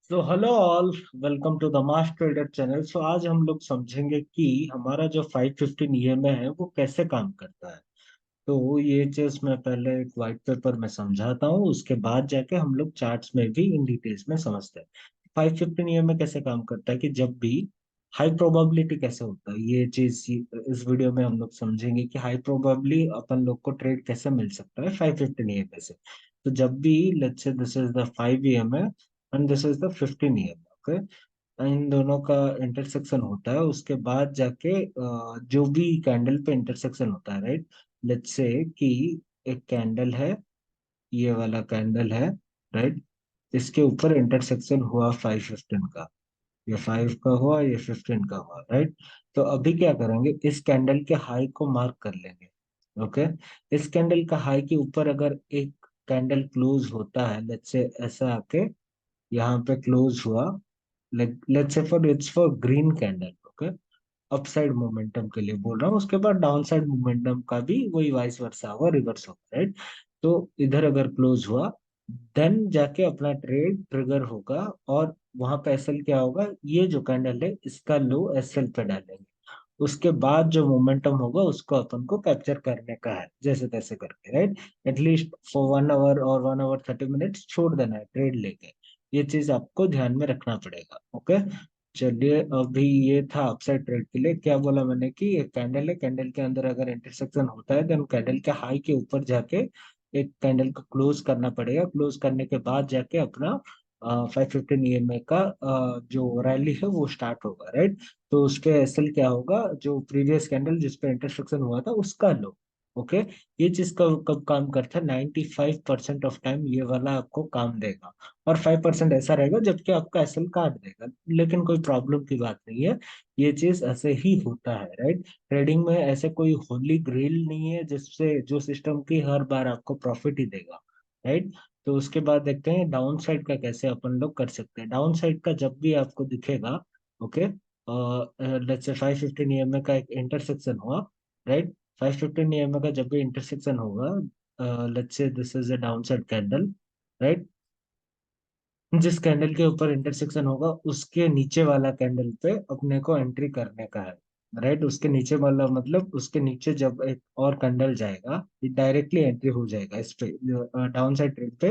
तो hello all, welcome to the mass trader channel. So आज हम लोग समझेंगे कि हमारा जो 515 ईएमए है वो कैसे काम करता है। तो ये चीज मैं पहले एक व्हाइट पेपर में समझाता हूँ, उसके बाद जाके हम लोग चार्ट्स में भी इन डिटेल्स में समझते हैं। 515 ईएमए कैसे काम करता है कि जब भी हाई प्रोबेबिलिटी कैसे होता है, ये चीज इस वीडियो में हम लोग समझेंगे कि हाई प्रोबेबली अपन लोग को ट्रेड कैसे मिल सकता है 515 ईएमए से। तो जब भी let's say this is the 5 EMA and this is the 15 EMA, okay, इन दोनों का इंटरसेक्शन होता है, उसके बाद जाके जो भी कैंडल पे इंटरसेक्शन होता है, राइट। लेट्स से कि एक कैंडल है, ये वाला कैंडल है, राइट। इसके ऊपर इंटरसेक्शन हुआ 515 का, ये 5 का हुआ, ये 15 का हुआ, राइट। तो अभी क्या करेंगे, इस कैंडल के हाई को मार्क कर लेंगे। ओके, इस कैंडल का हाई के ऊपर अगर एक कैंडल क्लोज होता है, लेट्स से ऐसा आके यहाँ पे क्लोज हुआ, let's say for its for green candle, okay, upside momentum के लिए बोल रहा हूँ। उसके बाद डाउन साइड मोमेंटम का भी वही वाइस वर्सा होगा, रिवर्स होगा, राइट। तो इधर अगर क्लोज हुआ, देन जाके अपना ट्रेड ट्रिगर होगा, और वहां पे एसएल क्या होगा, ये जो कैंडल है इसका लो एसएल पे डालेंगे। उसके बाद जो मोमेंटम होगा उसको अपन को कैप्चर करने का है, जैसे तैसे करके, राइट। एटलीस्ट फॉर 1 आवर और 1 आवर 30 मिनट्स छोड़ देना है ट्रेड लेके। ये चीज आपको ध्यान में रखना पड़ेगा, ओके। चलिए, अभी ये था अपसाइड ट्रेड के लिए। क्या बोला मैंने कि एक कैंडल है, कैंडल के अंदर अगर इंटरसेक्शन होता है देन कैंडल के हाई के ऊपर जाके एक कैंडल को क्लोज करना पड़ेगा। क्लोज करने के बाद जाके अपना 515 ईएमए का जो रैली है वो स्टार्ट होगा, राइट। तो उसके एसएल क्या होगा, जो प्रीवियस कैंडल जिस पे इंटरसेक्शन हुआ था उसका लो, ओके। ये चीज कब कब काम करता है, 95% ऑफ टाइम ये वाला आपको काम देगा, और 5% ऐसा रहेगा जबकि आपका एसएल काट देगा। लेकिन कोई प्रॉब्लम की बात नहीं है, ये चीज ऐसे ही होता है, राइट। ट्रेडिंग में ऐसे कोई होली ग्रेल नहीं है जिससे जो सिस्टम की हर बार आपको प्रॉफिट ही देगा, राइट। तो उसके बाद देखते हैं डाउन साइड का कैसे अपन लोग कर सकते हैं। डाउन साइड का जब भी आपको दिखेगा, ओके, लेट्स से 515 ईएमए का एक इंटरसेक्शन हुआ, राइट। 515 ईएमए का जब भी इंटरसेक्शन होगा, let's say this is a down side candle, right. जिस कैंडल के ऊपर इंटरसेक्शन होगा उसके नीचे वाला कैंडल पे अपने को एंट्री करने का है, राइट। उसके नीचे वाला मतलब उसके नीचे जब एक और कैंडल जाएगा, ये डायरेक्टली एंट्री हो जाएगा इस पे, डाउन साइड ट्रेड पे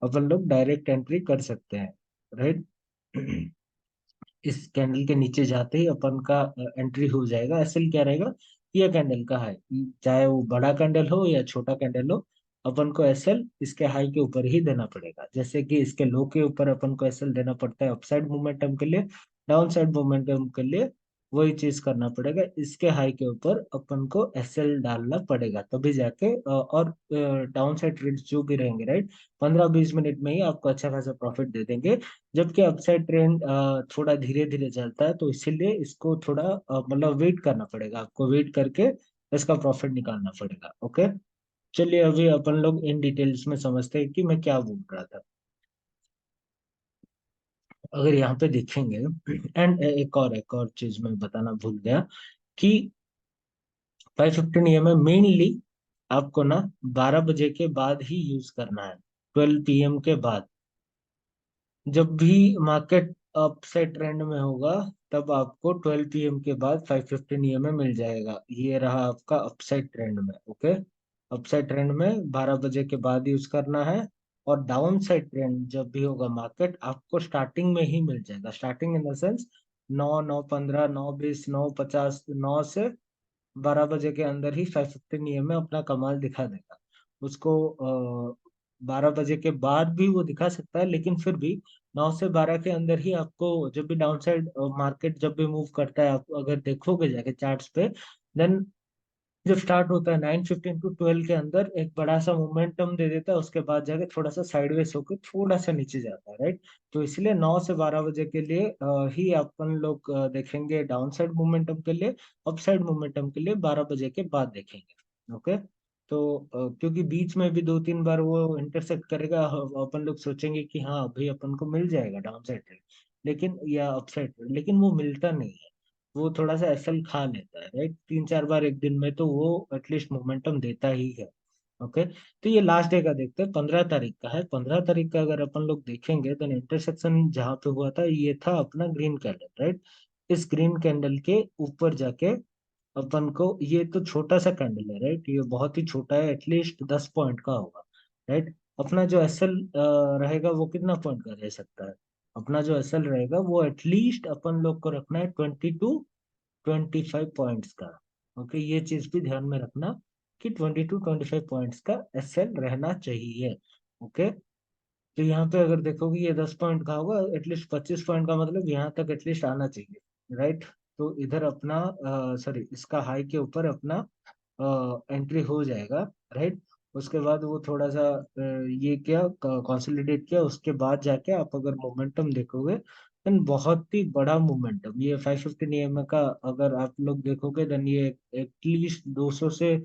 अपन लोग डायरेक्ट एंट्री कर सकते हैं, राइट। इस कैंडल के नीचे जाते ही अपन का एंट्री हो जाएगा। असल क्या रहेगा, ये कैंडल का हाई, चाहे वो बड़ा कैंडल हो या छोटा कैंडल हो, अपन को एसएल इसके हाई के ऊपर ही देना पड़ेगा। जैसे कि इसके लो के ऊपर अपन को एसएल देना पड़ता है अपसाइड मोमेंटम के लिए, डाउन साइड मोमेंटम के लिए वही चीज करना पड़ेगा, इसके हाई के ऊपर अपन को एसएल डालना पड़ेगा, तभी जाके और डाउन साइड ट्रेड्स जो भी रहेंगे, राइट, 15-20 मिनट में ही आपको अच्छा खासा प्रॉफिट दे देंगे। जबकि अपसाइड ट्रेंड थोड़ा धीरे धीरे चलता है, तो इसीलिए इसको थोड़ा मतलब वेट करना पड़ेगा, आपको वेट करके इसका प्रॉफिट निकालना पड़ेगा, ओके। चलिए, अभी अपन लोग इन डिटेल्स में समझते हैं कि मैं क्या बोल रहा था। अगर यहाँ पे देखेंगे, एंड एक और चीज मैं बताना भूल गया कि 515 EMI मेनली आपको ना 12 बजे के बाद ही यूज करना है, 12 PM के बाद। जब भी मार्केट अप से ट्रेंड में होगा, तब आपको 12 PM के बाद 515 EMA मिल जाएगा। ये रहा आपका अपसाइड ट्रेंड में, ओके। अपसाइड ट्रेंड में 12 बजे के बाद यूज करना है। और डाउन साइड ट्रेंड जब भी होगा मार्केट, आपको स्टार्टिंग में ही मिल जाएगा। स्टार्टिंग इन द सेंस 9, 9:15, 9:20, 9:50, 9 से 12 बजे के अंदर ही 515 EMA अपना कमाल दिखा देगा। उसको 12 बजे के बाद भी वो दिखा सकता है, लेकिन फिर भी 9 से 12 के अंदर ही आपको, जब भी डाउन साइड मार्केट जब भी मूव करता है, आप अगर देखोगे जाके चार्ट्स पे, देन जब स्टार्ट होता है 9:15 to 12 के अंदर एक बड़ा सा मोमेंटम दे देता है, उसके बाद जाके थोड़ा सा साइडवेज होकर थोड़ा सा नीचे जाता है, राइट। तो इसलिए 9 से 12 बजे के लिए ही अपन लोग देखेंगे डाउन साइड मोमेंटम के लिए। अप साइड मोमेंटम के लिए 12 बजे के बाद देखेंगे, ओके। तो क्योंकि बीच में भी 2-3 बार वो इंटरसेक्ट करेगा, अपन लोग सोचेंगे कि हाँ अभी अपन को मिल जाएगा डाउन साइड ट्रेड, लेकिन या अप साइड ट्रेड, लेकिन वो मिलता नहीं है। वो थोड़ा सा एसल खा लेता है, राइट। 3-4 बार एक दिन में तो वो एटलीस्ट मोमेंटम देता ही है, ओके, तो ये लास्ट डे का देखते हैं, 15 तारीख का है। 15 तारीख का अगर अपन लोग देखेंगे तो इंटरसेक्शन जहाँ पे हुआ था ये था अपना ग्रीन कैंडल, राइट। इस ग्रीन कैंडल के ऊपर जाके अपन को, ये तो छोटा सा कैंडल है, राइट, ये बहुत ही छोटा है, एटलीस्ट 10 पॉइंट का होगा, राइट। अपना जो एसएल रहेगा वो कितना पॉइंट का रह सकता है? अपना जो एसएल रहेगा वो एटलीस्ट अपन लोग को रखना है 22-25 पॉइंट्स का। ओके, ये चीज भी ध्यान में रखना कि 22-25 पॉइंट्स का एसएल रहना चाहिए। ओके, तो यहाँ पे अगर देखोगे ये 10 पॉइंट का होगा, एटलीस्ट 25 पॉइंट का, मतलब यहाँ तक एटलीस्ट आना चाहिए, राइट। तो इधर अपना, सॉरी, इसका हाई के ऊपर अपना एंट्री हो जाएगा, राइट। उसके बाद वो थोड़ा सा ये क्या कंसोलिडेट किया, उसके बाद जाके आप अगर मोमेंटम देखोगे देन बहुत ही बड़ा मोमेंटम, ये 515 ईएमए का अगर आप लोग देखोगे देन ये एटलीस्ट 200 से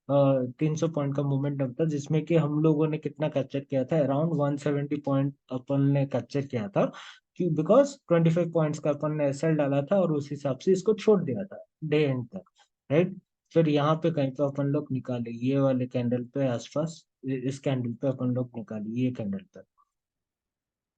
300 पॉइंट का मोमेंटम था, जिसमें कि हम लोगों ने कितना कैप्चर किया था, अराउंड 170 पॉइंट अपन ने कैप्चर किया था, क्यों? बिकॉज 25 पॉइंट्स का अपन ने एसएल डाला था और उस हिसाब से इसको छोड़ दिया था डे एंड तक, राइट। फिर यहाँ पे कहीं पे अपन लोग निकाले ये वाले कैंडल पे आसपास, इस कैंडल पे अपन लोग निकाले ये कैंडल पे,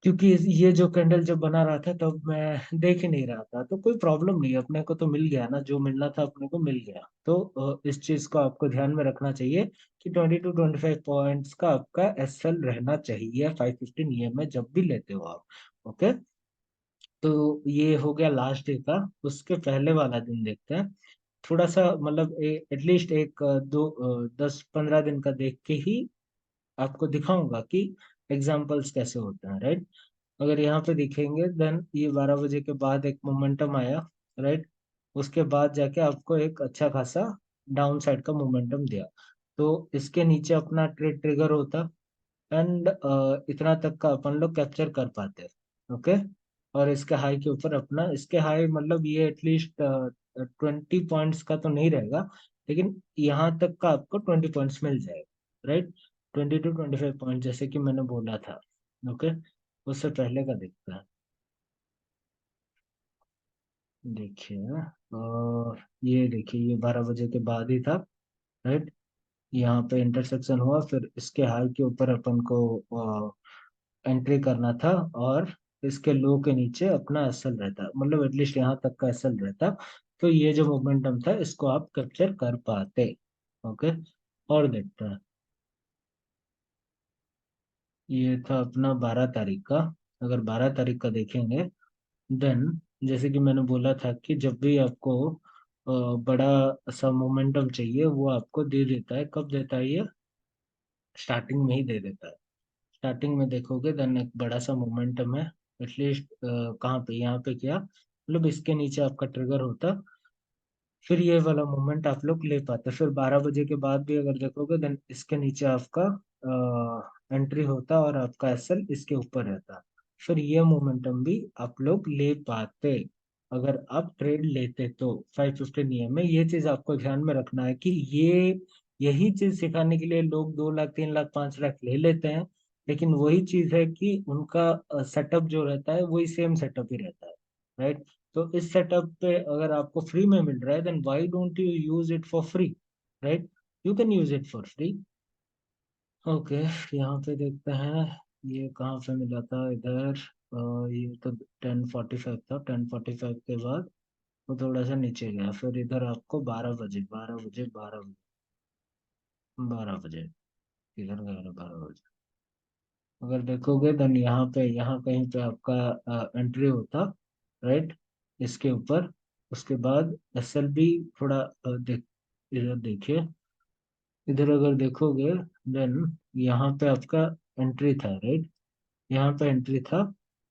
क्योंकि ये जो कैंडल जब बना रहा था तब मैं देख ही नहीं रहा था, तो कोई प्रॉब्लम नहीं, अपने को तो मिल गया ना, जो मिलना था अपने को मिल गया। तो इस चीज को आपको ध्यान में रखना चाहिए कि 22-25 पॉइंट्स का आपका एसएल रहना चाहिए 515 में जब भी लेते हो आप। ओके, तो ये हो गया लास्ट डे का। उसके पहले वाला दिन देखते हैं, थोड़ा सा मतलब एटलीस्ट एक 10-15 दिन का देख के ही आपको दिखाऊंगा कि एग्जाम्पल्स कैसे होते हैं, राइट। अगर यहाँ पे दिखेंगे देन ये 12 बजे के बाद एक मोमेंटम आया, राइट। उसके बाद जाके आपको एक अच्छा खासा डाउन साइड का मोमेंटम दिया, तो इसके नीचे अपना ट्रेड ट्रिगर होता एंड इतना तक का अपन लोग कैप्चर कर पाते, ओके। और इसके हाई के ऊपर अपना, इसके हाई मतलब ये एटलीस्ट 20 पॉइंट्स का तो नहीं रहेगा, लेकिन यहाँ तक का आपको 20 पॉइंट्स मिल जाएगा, राइट। 20-25 पॉइंट जैसे कि मैंने बोला था, ओके। उससे पहले का देखते हैं, देखिए, और ये देखिए ये 12 बजे के बाद ही था, राइट। यहाँ पे इंटरसेक्शन हुआ, फिर इसके हाई के ऊपर अपन को एंट्री करना था, और इसके लो के नीचे अपना एसएल रहता, मतलब एटलीस्ट यहाँ तक का एसएल रहता, तो ये जो मोमेंटम था इसको आप कैप्चर कर पाते। ओके, और देखते हैं, ये था अपना 12 तारीख का। अगर 12 तारीख का देखेंगे देन, जैसे कि मैंने बोला था कि जब भी आपको बड़ा सा मोमेंटम चाहिए वो आपको दे देता है, कब देता है ये? स्टार्टिंग में ही दे देता है। स्टार्टिंग में देखोगे देन एक बड़ा सा मोमेंटम है, एटलीस्ट कहाँ पे, यहाँ पे क्या, मतलब इसके नीचे आपका ट्रिगर होता, फिर ये वाला मोमेंट आप लोग ले पाते, फिर 12 बजे के बाद भी अगर देखोगे देन इसके नीचे आपका एंट्री होता और आपका एसएल इसके ऊपर रहता, फिर ये मोमेंटम भी आप लोग ले पाते अगर आप ट्रेड लेते तो 515 ईएम में। ये चीज आपको ध्यान में रखना है कि ये, यही चीज सिखाने के लिए लोग 2 लाख 3 लाख 5 लाख ले लेते हैं, लेकिन वही चीज है कि उनका सेटअप जो रहता है वही सेम सेटअप ही रहता है, राइट। तो इस सेटअप पे अगर आपको फ्री में मिल रहा है then why don't you use it for free, right. You can use it for free. Okay, यहाँ पे देखते हैं ये कहाँ पे मिला था इधर, ये तो 10:45 था, 10:45 के बाद वो थोड़ा सा नीचे गया, फिर इधर आपको 12 बजे, 12 बजे, 12 बजे, 12 बजे, इधर गया 12 बजे, अगर देखोगे देन यहाँ पे, यहाँ कहीं पे आपका एंट्री होता, राइट, इसके ऊपर। उसके बाद एसएल भी थोड़ा इधर देखिए, इधर अगर देखोगे देन यहाँ पे आपका एंट्री था, राइट। यहाँ पे एंट्री था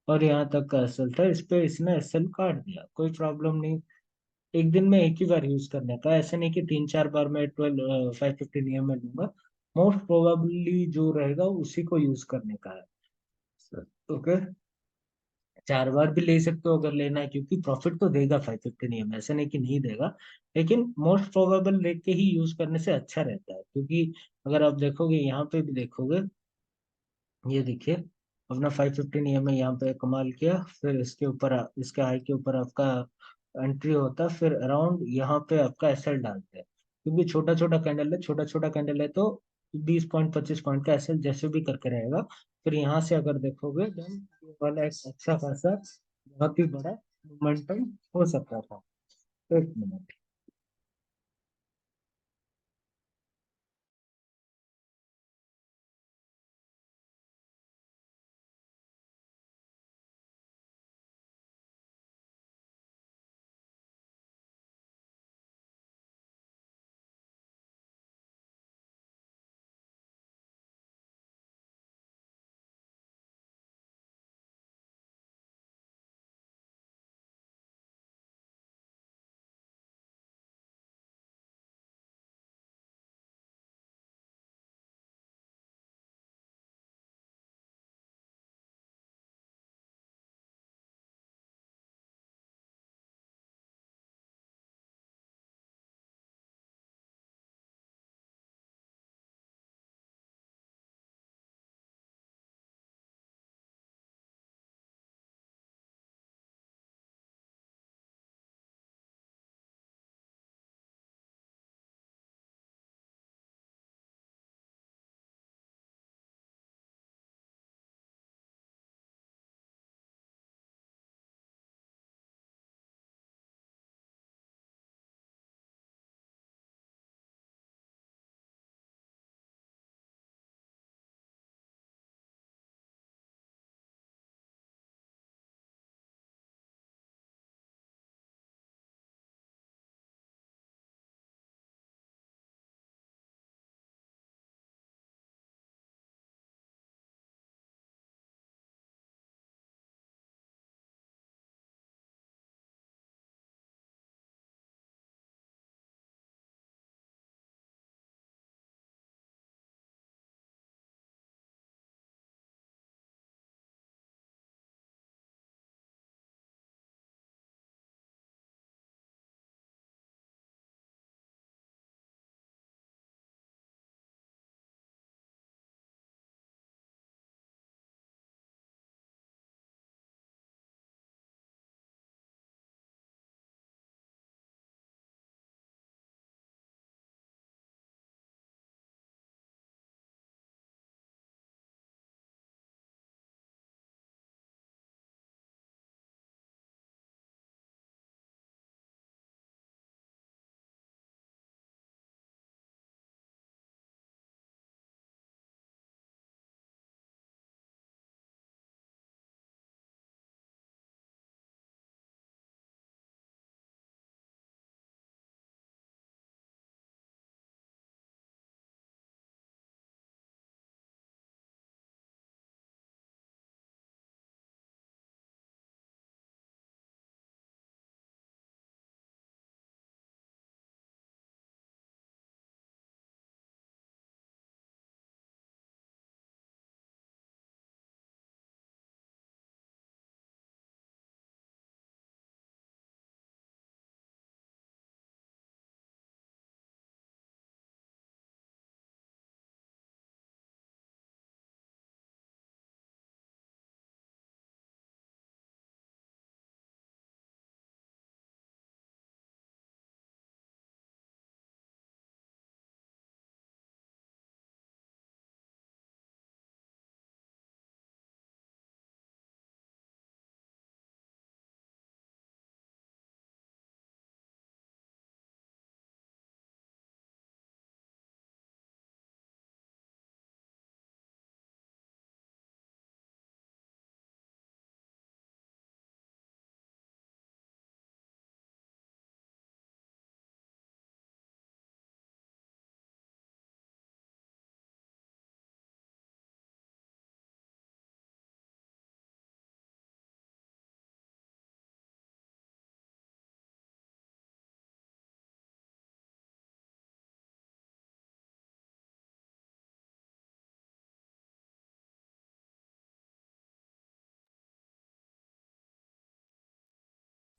और यहाँ तक का एसएल था, इस पे इसने एसएल काट दिया, कोई प्रॉब्लम नहीं। एक दिन में एक ही बार यूज करने का, ऐसे नहीं कि 3-4 बार मैं 515 में लूंगा, मोस्ट प्रोबेबली जो रहेगा उसी को यूज करने का है। ओके, 4 बार भी ले सकते हो अगर लेना है, क्योंकि प्रॉफिट तो देगा 515 में, ऐसा नहीं कि नहीं देगा, लेकिन मोस्ट प्रोबेबल लेके ही यूज करने से अच्छा रहता है, क्योंकि अगर आप देखोगे यहाँ पे भी देखोगे, ये देखिए अपना 515 यहाँ पे कमाल किया, फिर इसके ऊपर इसके हाई के ऊपर आपका एंट्री होता, फिर अराउंड यहाँ पे आपका एसएल डालते हैं, क्योंकि छोटा छोटा कैंडल है, छोटा छोटा कैंडल है तो 20 पॉइंट 25 पॉइंट का ऐसे जैसे भी करके रहेगा। फिर यहाँ से अगर देखोगे देन ये वाला एक अच्छा खासा बहुत ही बड़ा मोमेंटम हो सकता था। एक मिनट।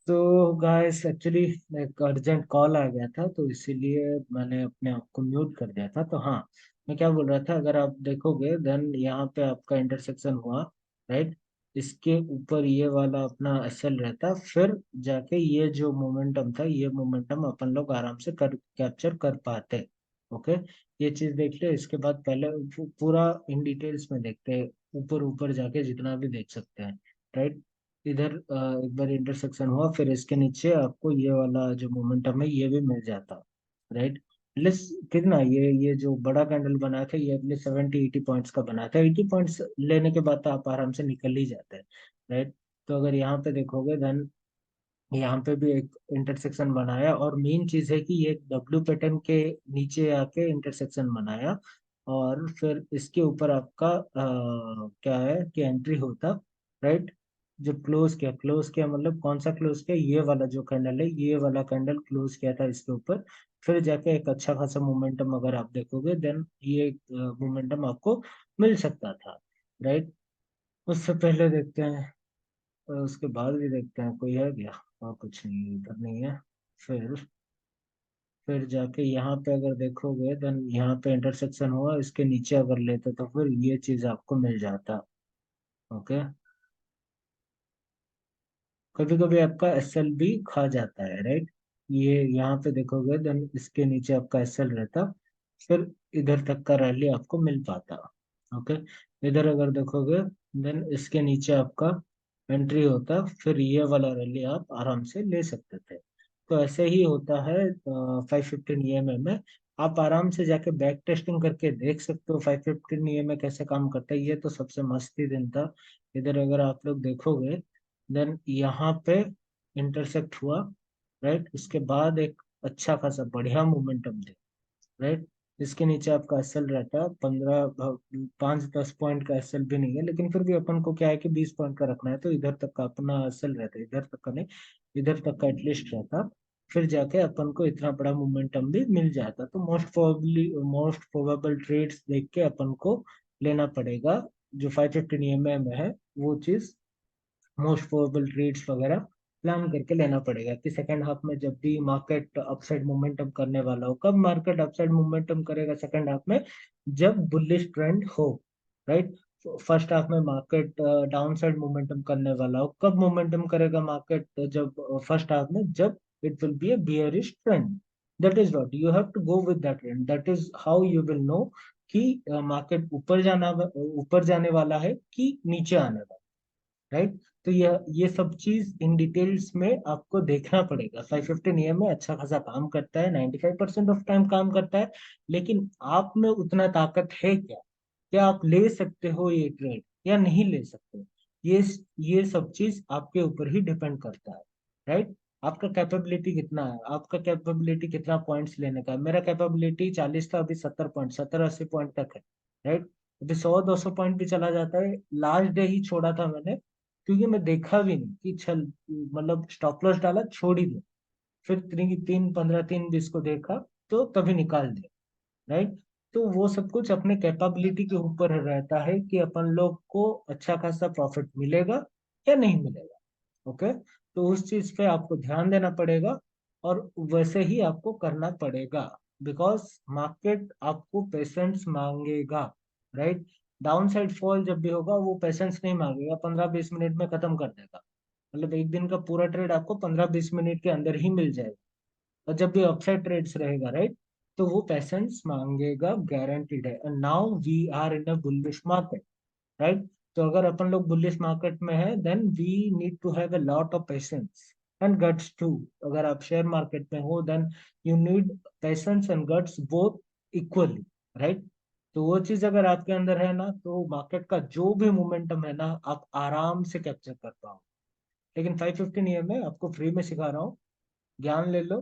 तो गाइस एक्चुअली एक अर्जेंट कॉल आ गया था, तो इसीलिए मैंने अपने आप को म्यूट कर दिया था। तो हाँ, मैं क्या बोल रहा था, अगर आप देखोगे देन यहाँ पे आपका इंटरसेक्शन हुआ, राइट। इसके ऊपर ये वाला अपना एसएल रहता, फिर जाके ये जो मोमेंटम था, ये मोमेंटम अपन लोग आराम से कर कैप्चर कर पाते। ओके, ये चीज देख ले। इसके बाद पहले पूरा इन डिटेल्स में देखते हैं, ऊपर ऊपर जाके जितना भी देख सकते हैं। राइट, इधर एक बार इंटरसेक्शन हुआ, फिर इसके नीचे आपको ये वाला जो मोमेंटम है ये भी मिल जाता। राइट, लेस कितना ये जो बड़ा कैंडल बना था ये अपने 70-80 पॉइंट्स का बना था। 80 पॉइंट्स लेने के बाद तो आप आराम से निकल ही जाते हैं। राइट, तो अगर यहाँ पे देखोगे देन यहाँ पे भी एक इंटरसेक्शन बनाया, और मेन चीज है कि ये डब्ल्यू पैटर्न के नीचे आके इंटरसेक्शन बनाया, और फिर इसके ऊपर आपका क्या है कि एंट्री होता। राइट, जो क्लोज किया मतलब कौन सा क्लोज किया, ये वाला जो कैंडल है ये वाला कैंडल क्लोज किया था इसके ऊपर। फिर जाके एक अच्छा खासा मोमेंटम अगर आप देखोगे देन ये मोमेंटम आपको मिल सकता था। राइट, उससे पहले देखते हैं, उसके बाद भी देखते हैं कोई है क्या। और कुछ नहीं, इधर नहीं है। फिर जाके यहाँ पे अगर देखोगे देन यहाँ पे इंटरसेक्शन हुआ, इसके नीचे अगर लेते तो फिर ये चीज आपको मिल जाता। ओके, कभी कभी आपका एसएल भी खा जाता है। राइट, ये यहाँ पे देखोगे देन इसके नीचे आपका एसएल रहता, फिर इधर तक का रैली आपको मिल पाता। ओके, इधर अगर देखोगे देन इसके नीचे आपका एंट्री होता, फिर ये वाला रैली आप आराम से ले सकते थे। तो ऐसे ही होता है 515 EMA में। आप आराम से जाके बैक टेस्टिंग करके देख सकते हो 515 EMA कैसे काम करता है। ये तो सबसे मस्त ही दिन था। इधर अगर आप लोग देखोगे देन यहाँ पे इंटरसेक्ट हुआ। राइट, उसके बाद एक अच्छा खासा बढ़िया मोमेंटम दे। राइट, इसके नीचे आपका एसएल रहता है 5-10 पॉइंट का एसएल भी नहीं है, लेकिन फिर भी अपन को क्या है कि 20 पॉइंट का रखना है, तो इधर तक का अपना एसएल रहता है, इधर तक का नहीं, इधर तक का एटलीस्ट रहता। फिर जाके अपन को इतना बड़ा मोमेंटम भी मिल जाता। तो मोस्ट प्रोबेबल ट्रेड्स देख के अपन को लेना पड़ेगा। जो 515 EMA में है वो चीज, मोस्ट प्रोबेबल ट्रेड्स वगैरह प्लान करके लेना पड़ेगा कि सेकंड हाफ में जब भी मार्केट अपसाइड मोमेंटम करने वाला हो। कब मार्केट अपसाइड मोमेंटम करेगा सेकंड हाफ में, जब बुलिश ट्रेंड हो। राइट, फर्स्ट हाफ में मार्केट डाउन साइड मोमेंटम करने वाला हो। कब मोमेंटम करेगा मार्केट, जब फर्स्ट हाफ में, जब it will be a bearish trend. That is what you have to go with that trend, that is how you will know कि मार्केट ऊपर जाने वाला है कि नीचे आने वाला। राइट, तो ये सब चीज इन डिटेल्स में आपको देखना पड़ेगा। 515 EM में अच्छा खासा काम करता है, 95% ऑफ टाइम काम करता है। लेकिन आप में उतना ताकत है क्या, क्या आप ले सकते हो ये ट्रेड या नहीं ले सकते। ये ये सब चीज आपके ऊपर ही डिपेंड करता है। राइट, आपका कैपेबिलिटी कितना है, आपका कैपेबिलिटी कितना पॉइंट्स लेने का है। मेरा कैपेबिलिटी 40 था, अभी 70 पॉइंट, 70-80 पॉइंट तक है। राइट, अभी 100-200 पॉइंट भी चला जाता है। लास्ट डे ही छोड़ा था मैंने, क्योंकि मैं देखा भी नहीं कि छल मतलब स्टॉप लॉस डाला छोड़ ही दे। फिर 3-15-3-20 को देखा तो तभी निकाल दिया। राइट, तो वो सब कुछ अपने कैपेबिलिटी के ऊपर रहता है कि अपन लोग को अच्छा खासा प्रॉफिट मिलेगा या नहीं मिलेगा। ओके, तो उस चीज पे आपको ध्यान देना पड़ेगा, और वैसे ही आपको करना पड़ेगा। बिकॉज मार्केट आपको पेशेंस मांगेगा। राइट, डाउन साइड फॉल जब भी होगा वो पेशेंस नहीं मांगेगा, 15-20 मिनट में खत्म कर देगा। मतलब एक दिन का पूरा ट्रेड आपको 15-20 मिनट के अंदर ही मिल जाएगा। और जब भी अपसाइड ट्रेड्स रहेगा, राइट, तो वो पेशेंस मांगेगा, गारंटीड है। And now we are in a bullish market. Right, तो अगर अपन लोग बुलिश मार्केट में है then we need to have a lot of patience and guts too. अगर आप शेयर मार्केट में हो then you need patience and guts both equally. Right, तो वो चीज अगर आपके अंदर है ना, तो मार्केट का जो भी मोमेंटम है ना आप आराम से कैप्चर कर पाओ। लेकिन 515 EM में आपको फ्री में सिखा रहा हूँ, ज्ञान ले लो,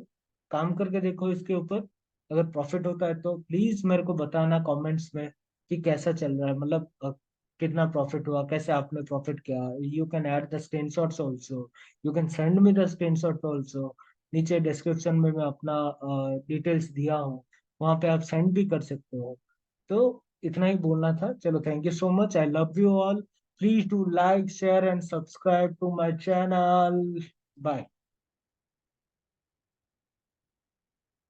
काम करके देखो इसके ऊपर। अगर प्रॉफिट होता है तो प्लीज मेरे को बताना कमेंट्स में कि कैसा चल रहा है, मतलब कितना प्रॉफिट हुआ, कैसे आपने प्रॉफिट किया। You can add the screenshots also, you can send me the screenshot also. नीचे डिस्क्रिप्शन में मैं अपना डिटेल्स दिया हूँ, वहां पे आप सेंड भी कर सकते हो। तो इतना ही बोलना था। चलो, thank you so much, I love you all. Please do like share and subscribe to my channel. Bye.